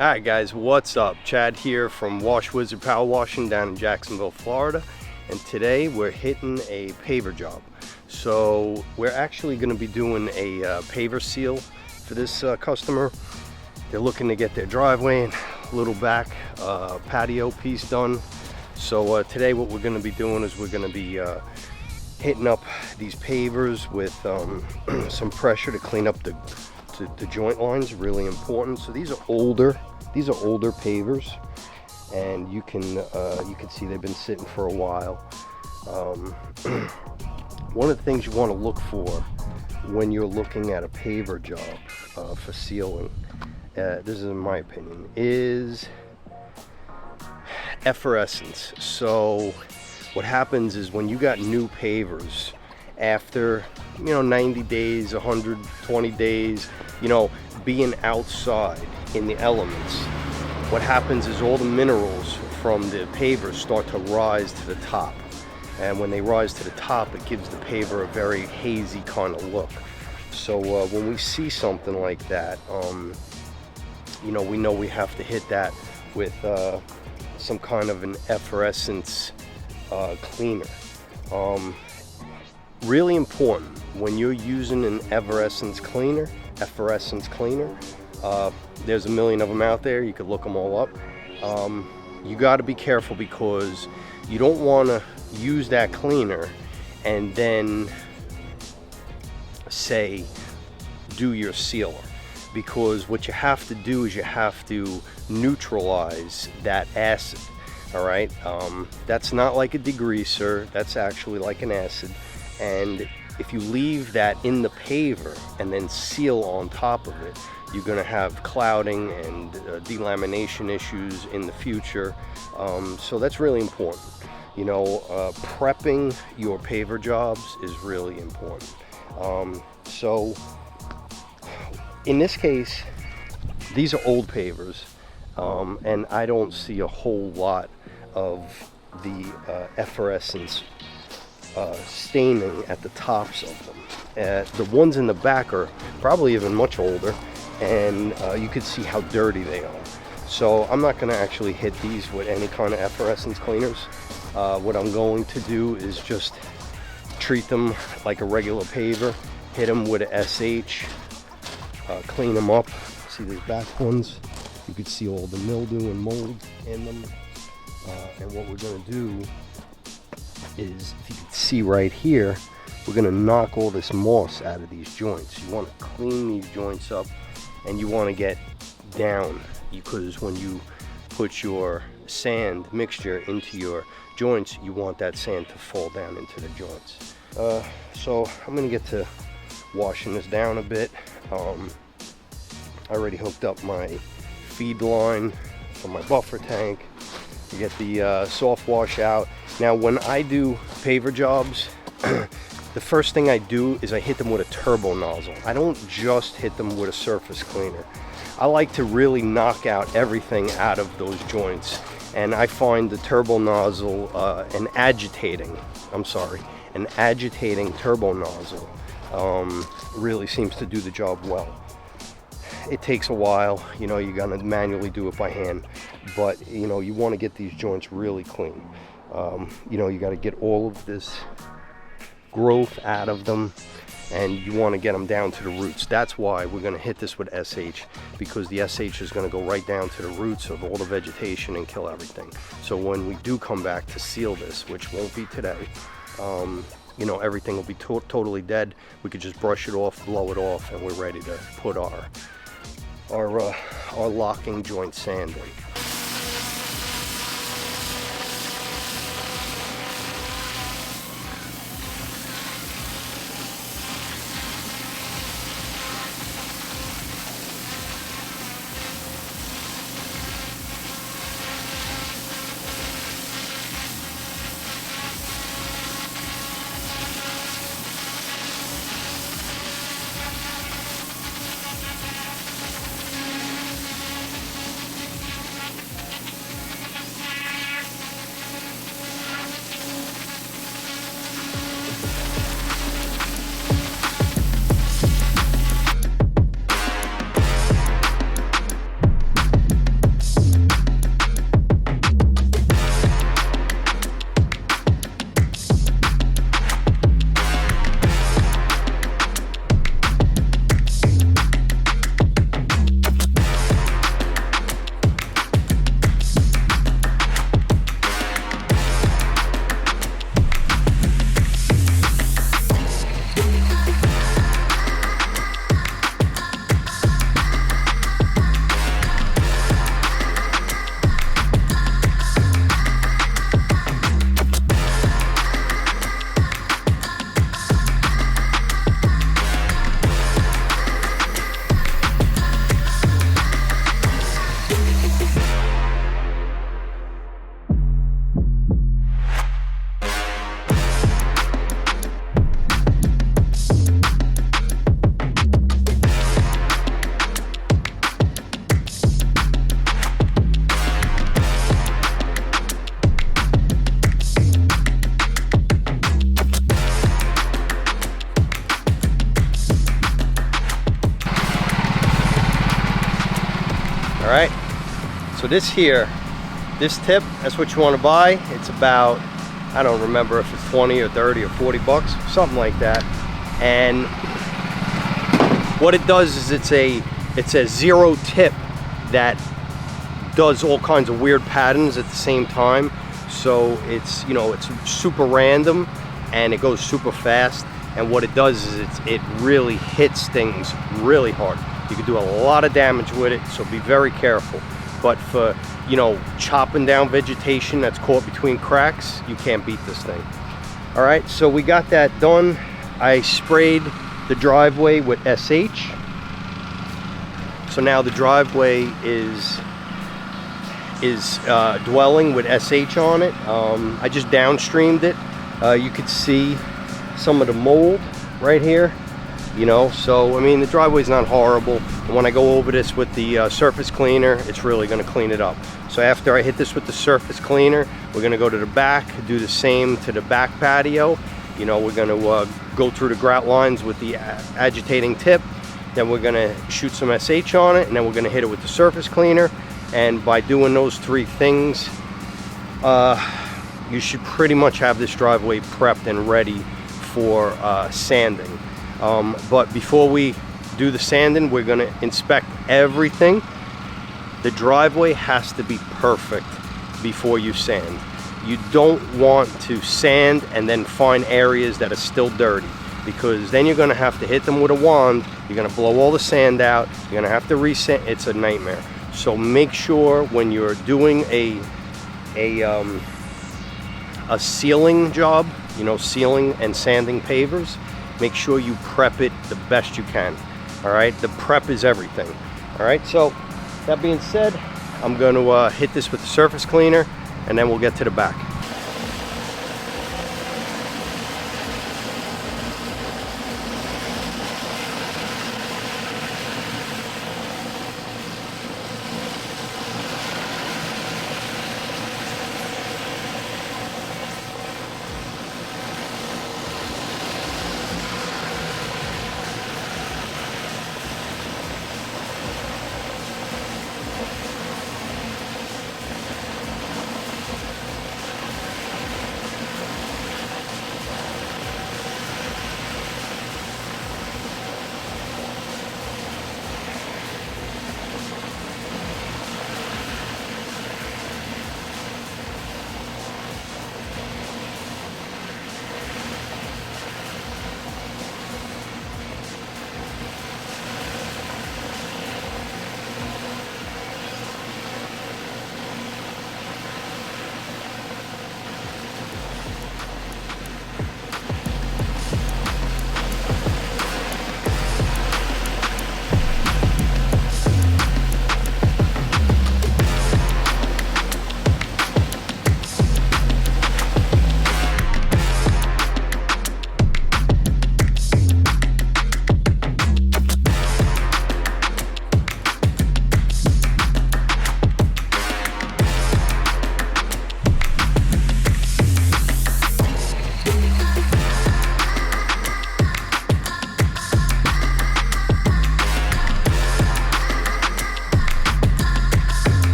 Alright guys, what's up? Chad here from Wash Wizard Powerwashing down in Jacksonville, Florida. And today we're hitting a paver job. So we're actually going to be doing a paver seal for this customer. They're looking to get their driveway and little back patio piece done. So today what we're going to be doing is we're going to be hitting up these pavers with some pressure to clean up the joint lines. Really important. So these are older pavers, and you can see they've been sitting for a while. One of the things you want to look for when you're looking at a paver job for sealing, this is in my opinion, is effervescence. So what happens is when you got new pavers, after 90 days, 120 days, being outside in the elements, what happens is all the minerals from the paver start to rise to the top. And when they rise to the top, it gives the paver a very hazy kind of look. So when we see something like that, we know we have to hit that with some kind of an effervescence cleaner. Really important when you're using an effervescence cleaner, there's a million of them out there. You could look them all up. You got to be careful, because you don't want to use that cleaner and then say do your sealer, because what you have to do is you have to neutralize that acid. All right, that's not like a degreaser, that's actually like an acid. And if you leave that in the paver and then seal on top of it, you're going to have clouding and delamination issues in the future. So that's really important. Prepping your paver jobs is really important. So in this case, these are old pavers, and I don't see a whole lot of the effervescence staining at the tops of them. The ones in the back are probably even much older, and you can see how dirty they are. So I'm not going to actually hit these with any kind of effervescence cleaners. What I'm going to do is just treat them like a regular paver, hit them with a SH, clean them up. See these back ones? You can see all the mildew and mold in them. And what we're going to do is, if you can see right here, we're going to knock all this moss out of these joints. You want to clean these joints up, and you want to get down, because when you put your sand mixture into your joints, you want that sand to fall down into the joints. So I'm going to get to washing this down a bit. I already hooked up my feed line for my buffer tank to get the soft wash out. Now when I do paver jobs, the first thing I do is I hit them with a turbo nozzle. I don't just hit them with a surface cleaner. I like to really knock out everything out of those joints, and I find the turbo nozzle, an agitating turbo nozzle really seems to do the job well. It takes a while, you're gonna manually do it by hand, but you want to get these joints really clean. You got to get all of this growth out of them, and you want to get them down to the roots. That's why we're going to hit this with SH, because the SH is going to go right down to the roots of all the vegetation and kill everything. So when we do come back to seal this, which won't be today, everything will be totally dead. We could just brush it off, blow it off, and we're ready to put our locking joint sand in. All right, so this tip, that's what you want to buy. It's about, I don't remember if it's 20 or 30 or 40 bucks, something like that. And what it does is it's a zero tip that does all kinds of weird patterns at the same time. So it's, you know, it's super random and it goes super fast. And what it does is it really hits things really hard. You can do a lot of damage with it, so be very careful. But for, you know, chopping down vegetation that's caught between cracks, you can't beat this thing. All right, so we got that done. I sprayed the driveway with SH. So now the driveway is dwelling with SH on it. I just downstreamed it. You could see some of the mold right here, you know, so I mean the driveway's not horrible, and when I go over this with the surface cleaner, it's really going to clean it up. So after I hit this with the surface cleaner, we're going to go to the back, do the same to the back patio. You know, we're going to go through the grout lines with the agitating tip, then we're going to shoot some SH on it, and then we're going to hit it with the surface cleaner. And by doing those three things, you should pretty much have this driveway prepped and ready for sanding. But before we do the sanding, we're going to inspect everything. The driveway has to be perfect before you sand. You don't want to sand and then find areas that are still dirty, because then you're going to have to hit them with a wand. You're going to blow all the sand out. You're going to have to resand. It's a nightmare. So make sure when you're doing a sealing job, you know, sealing and sanding pavers, make sure you prep it the best you can. All right, the prep is everything. All right, so that being said, I'm going to hit this with the surface cleaner, and then we'll get to the back.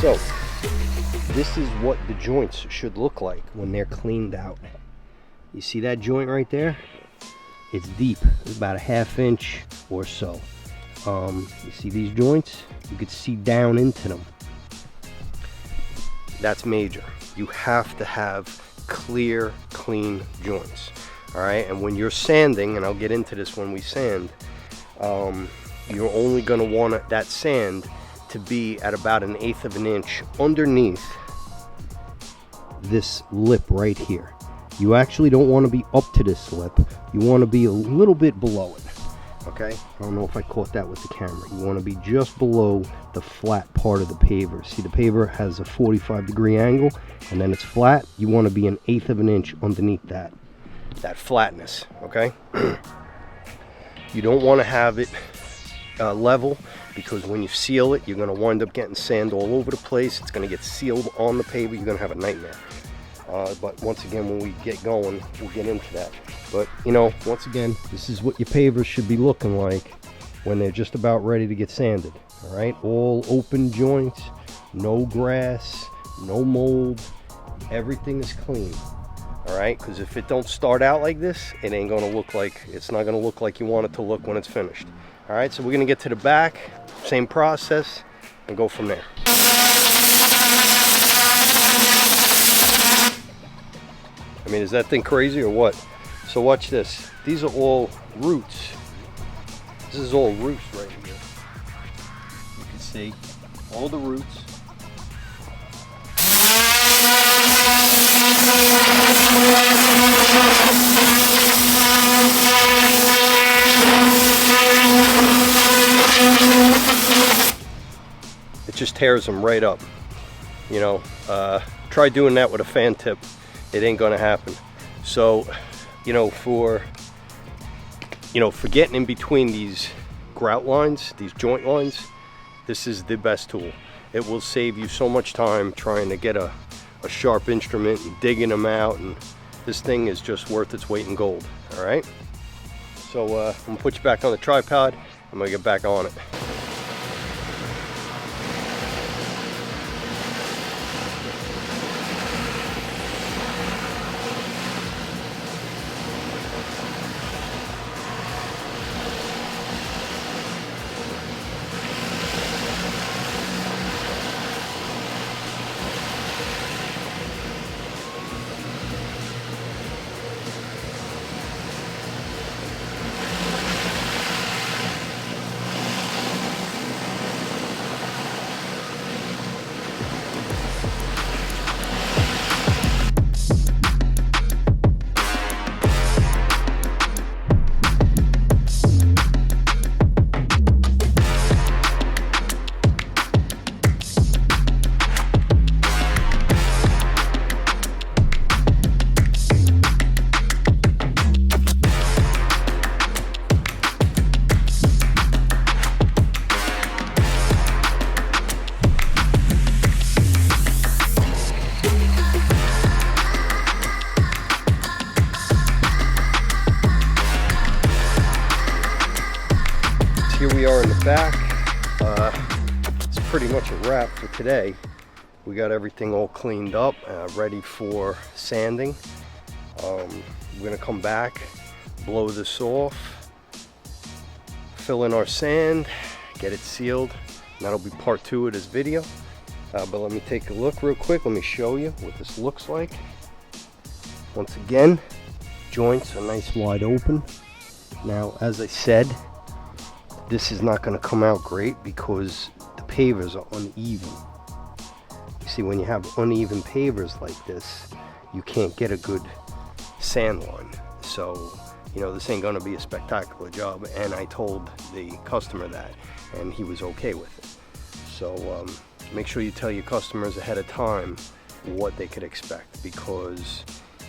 So this is what the joints should look like when they're cleaned out. You see that joint right there? It's deep. It's about a ½ inch or so. You see these joints? You could see down into them. That's major. You have to have clear, clean joints. All right, and when you're sanding, and I'll get into this when we sand, you're only going to want that sand to be at about 1/8 of an inch underneath this lip right here. You actually don't want to be up to this lip. You want to be a little bit below it. Okay, I don't know if I caught that with the camera. You want to be just below the flat part of the paver. See, the paver has a 45-degree angle, and then it's flat. You want to be 1/8 of an inch underneath that flatness. Okay, you don't want to have it level. because when you seal it, you're going to wind up getting sand all over the place. It's going to get sealed on the paver. You're going to have a nightmare. But once again, when we get going, we'll get into that. But you know, once again, this is what your pavers should be looking like when they're just about ready to get sanded. All right, all open joints, no grass, no mold, everything is clean. All right, because if it don't start out like this, it ain't gonna look like, it's not gonna look like you want it to look when it's finished. All right, so we're gonna get to the back, same process, and go from there. I mean, is that thing crazy or what? So watch this. These are all roots. This is all roots right here. You can see all the roots. It just tears them right up. You know, try doing that with a fan tip. It ain't gonna happen. So, you know, for getting in between these grout lines, these joint lines, this is the best tool. It will save you so much time trying to get a sharp instrument and digging them out, and this thing is just worth its weight in gold. All right, so I'm gonna put you back on the tripod. I'm gonna get back on it. Here we are in the back. It's pretty much a wrap for today. We got everything all cleaned up, ready for sanding. We're gonna come back, blow this off, fill in our sand, get it sealed. And that'll be part 2 of this video. But let me take a look real quick. Let me show you what this looks like. Once again, joints are nice wide open. Now, as I said, this is not going to come out great because the pavers are uneven. You see, when you have uneven pavers like this, you can't get a good sand line. So, you know, this ain't going to be a spectacular job, and I told the customer that, and he was okay with it. So make sure you tell your customers ahead of time what they could expect, because,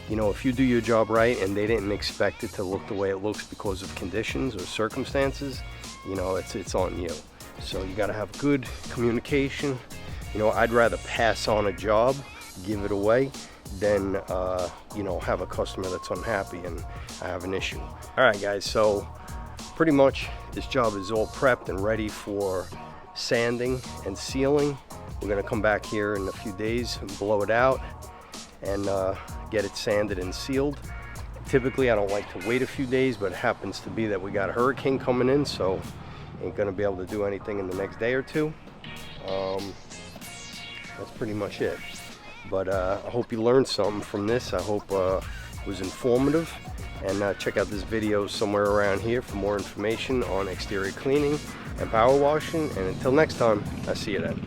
you know, if you do your job right and they didn't expect it to look the way it looks because of conditions or circumstances, you know, it's on you. So you got to have good communication. You know, I'd rather pass on a job, give it away, than you know, have a customer that's unhappy and I have an issue. All right, guys, so pretty much this job is all prepped and ready for sanding and sealing. We're gonna come back here in a few days and blow it out and get it sanded and sealed. Typically, I don't like to wait a few days, but it happens to be that we got a hurricane coming in, so ain't gonna be able to do anything in the next day or two. That's pretty much it. But I hope you learned something from this. I hope it was informative. And check out this video somewhere around here for more information on exterior cleaning and power washing. And until next time, I'll see you then.